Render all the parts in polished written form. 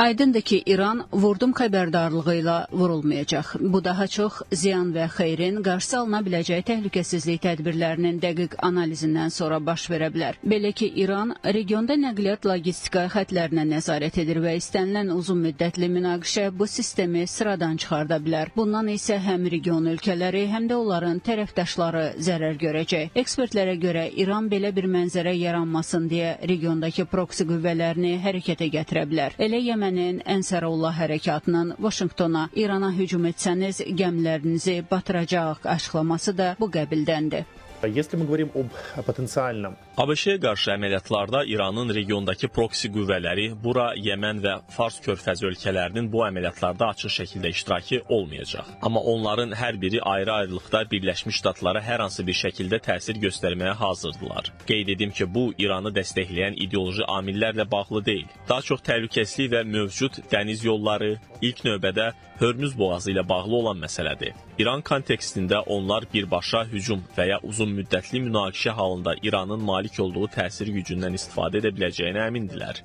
Aydındır ki, İran vurdum xəbərdarlığı ilə vurulmayacaq. Bu daha çox ziyan və xeyrin qarşısı alına biləcək təhlükəsizlik tədbirlərinin dəqiq analizindən sonra baş verə bilər. Belə ki, İran regionda nəqliyyat logistika xətlərinə nəzarət edir və istənilən uzun müddətli münaqişə bu sistemi sıradan çıxarda bilər. Bundan isə həm region ölkələri, həm də onların tərəfdaşları zərər görəcək. Ekspertlərə görə İran belə bir mənzərə yaranmasın deyə regiondakı proksi qüvvələrini hərəkətə gətirə bilər. Elə Yemənin Ənsarullah hərəkatının Vaşinqtona İrana hücum etsəniz gəmilərinizi batıracaq açıqlaması da bu qəbildəndir. Если мы говорим об потенциальном ABŞ-yə qarşı əməliyyatlarda İranın regiondakı proksi qüvvələri, bura Yəmən və Fars körfəzi ölkələrinin bu əməliyyatlarda açıq şəkildə iştirakı olmayacaq. Amma onların hər biri ayrı-ayrılıqda Birləşmiş Ştatlara hər hansı bir şəkildə təsir göstərməyə hazırdılar. Qeyd edim ki, bu İranı dəstəkləyən ideoloji amillərlə bağlı deyil. Daha çox təhlükəsizlik və mövcud dəniz yolları, ilk növbədə Hörmüz boğazı ilə bağlı olan məsələdir. İran kontekstində onlar birbaşa hücum və ya uzun müddətli münaqişə halında İranın malik olduğu təsir gücündən istifadə edə biləcəyinə əmindilər.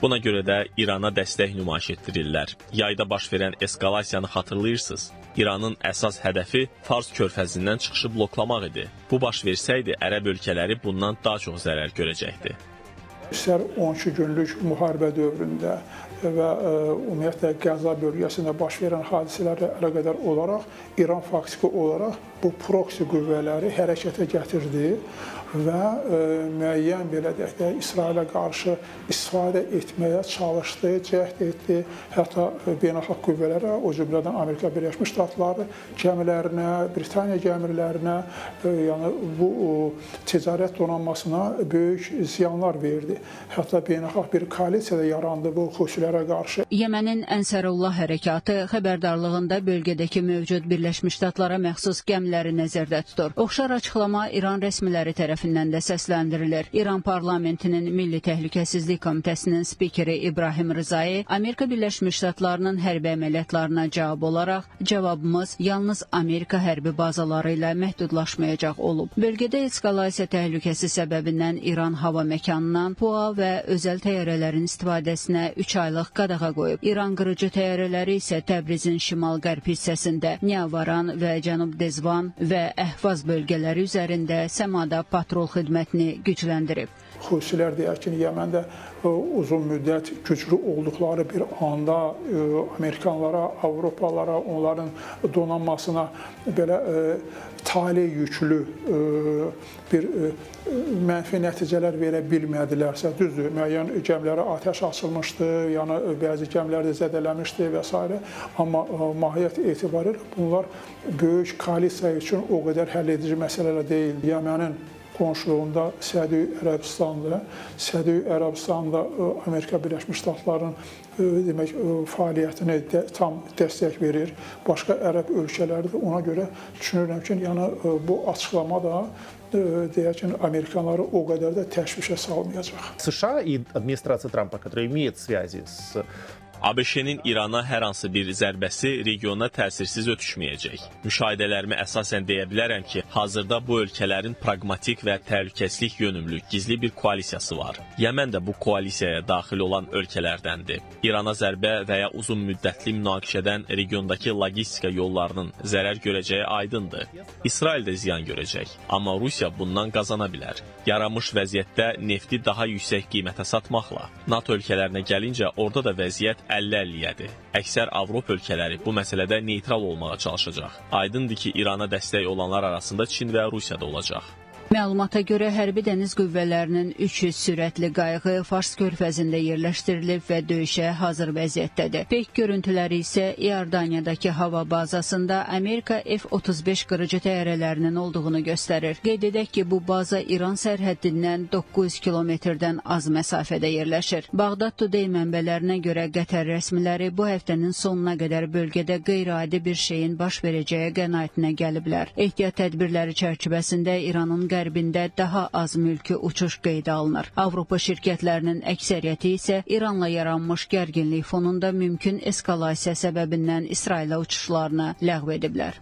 Buna görə də İrana dəstək nümayiş etdirirlər. Yayda baş verən eskalasiyanı xatırlayırsınız. İranın əsas hədəfi Fars körfəzindən çıxışı bloklamaq idi. Bu baş versəydi, ərəb ölkələri bundan daha çox zərər görəcəkdi. İstər 12 günlük müharibə dövründə və ümumiyyətlə Qəzza bölgəsində baş verən hadisələrlə əlaqədar olaraq İran faktiki olaraq bu proksi qüvvələri hərəkətə gətirdi və müəyyən belə deyək də İsrailə qarşı istifadə etməyə çalışdı, cəhd etdi. Hətta beynəlxalq qüvvələrə, o cümlədən Amerika Birləşmiş Ştatları gəmilərinə, Britaniya gəmilərinə, yəni bu ticarət donanmasına böyük ziyanlar verdi. Hətta beynəlxalq bir koalisiya da yarandı bu Xusilərə qarşı. Yemənin Ənsarullah hərəkatı xəbərdarlığında bölgədəki mövcud Birləşmiş Ştatlara məxsus gəmiləri nəzərdə tutur. Oxşar açıqlama İran rəsmiləri tərəfindən də səsləndirilir. İran parlamentinin Milli Təhlükəsizlik Komitəsinin spikeri İbrahim Rızai Amerika Birləşmiş Ştatlarının hərbi əməliyyatlarına cavab olaraq cavabımız yalnız Amerika hərbi bazaları ilə məhdudlaşmayacaq olub. Bölgədə eskalasiya təhlükəsi səbəbindən İran hava məkanından PUA və özəl təyyarələrin istifadəsinə 3 aylıq qadağa qoyub. İran qırıcı təyyarələri isə Təbrizin şimal-qərb hissəsində Niavaran və Cənub Dezvan və Əhvaz bölgələri üzərində səmada patrol xidmətini gücləndirib. Xusilər deyək ki, Yəməndə uzun müddət güclü olduqları bir anda Amerikanlara, Avropalara, onların donanmasına belə tale yüklü bir mənfi nəticələr verə bilmədilərsə, düzdür, müəyyən gəmilərə atəş açılmışdı, yəni bəzi gəmilər də zədələmişdi və s. Amma mahiyyət etibarilə bunlar böyük koalisiya üçün o qədər həll edici məsələlər deyil. Yəmənin qonşuluğunda Səudiyyə Ərəbistandır. Səudiyyə Ərəbistanda Amerika Birləşmiş Ştatlarının demək fəaliyyətini tam dəstək verir. Başqa ərəb ölkələri də ona görə düşünürəm ki, yəni bu açıqlama da deyək ki, Amerikanları o qədər də təşvişə salmayacaq. США и администрация Трампа, которая имеет связи с ABŞ-nin İrana hər hansı bir zərbəsi regiona təsirsiz ötüşməyəcək. Müşahidələrimi əsasən deyə bilərəm ki, hazırda bu ölkələrin praqmatik və təhlükəsizlik yönümlü gizli bir koalisiyası var. Yəmən də bu koalisiyaya daxil olan ölkələrdəndir. İrana zərbə və ya uzun müddətli münaqişədən regiondakı logistika yollarının zərər görəcəyi aydındır. İsrail də ziyan görəcək, amma Rusiya bundan qazana bilər. Yaranmış vəziyyətdə nefti daha yüksək qiymətə satmaqla. NATO ölkələrinə gəlincə, orada da vəziyyət 50-50-yədir. Əksər Avropa ölkələri bu məsələdə neytral olmağa çalışacaq. Aydındır ki, İrana dəstək olanlar arasında Çin və Rusiya da olacaq. Məlumata görə hərbi dəniz qüvvələrinin 300 sürətli qayığı Fars körfəzində yerləşdirilib və döyüşə hazır vəziyyətdədir. Peyk görüntüləri isə İordaniyadakı hava bazasında Amerika F-35 qırıcı təyyarələrinin olduğunu göstərir. Qeyd edək ki, bu baza İran sərhəddindən 900 kilometrdən az məsafədə yerləşir. Bağdad Today mənbələrinə görə Qətər rəsmiləri bu həftənin sonuna qədər bölgədə qeyri-adi bir şeyin baş verəcəyi qənaətinə gəliblər. Ehtiyat tədbirləri çərçivəsində İranın qərbində daha az mülki uçuş qeydə alınır. Avropa şirkətlərinin əksəriyyəti isə İranla yaranmış gərginlik fonunda mümkün eskalasiya səbəbindən İsrailə uçuşlarını ləğv ediblər.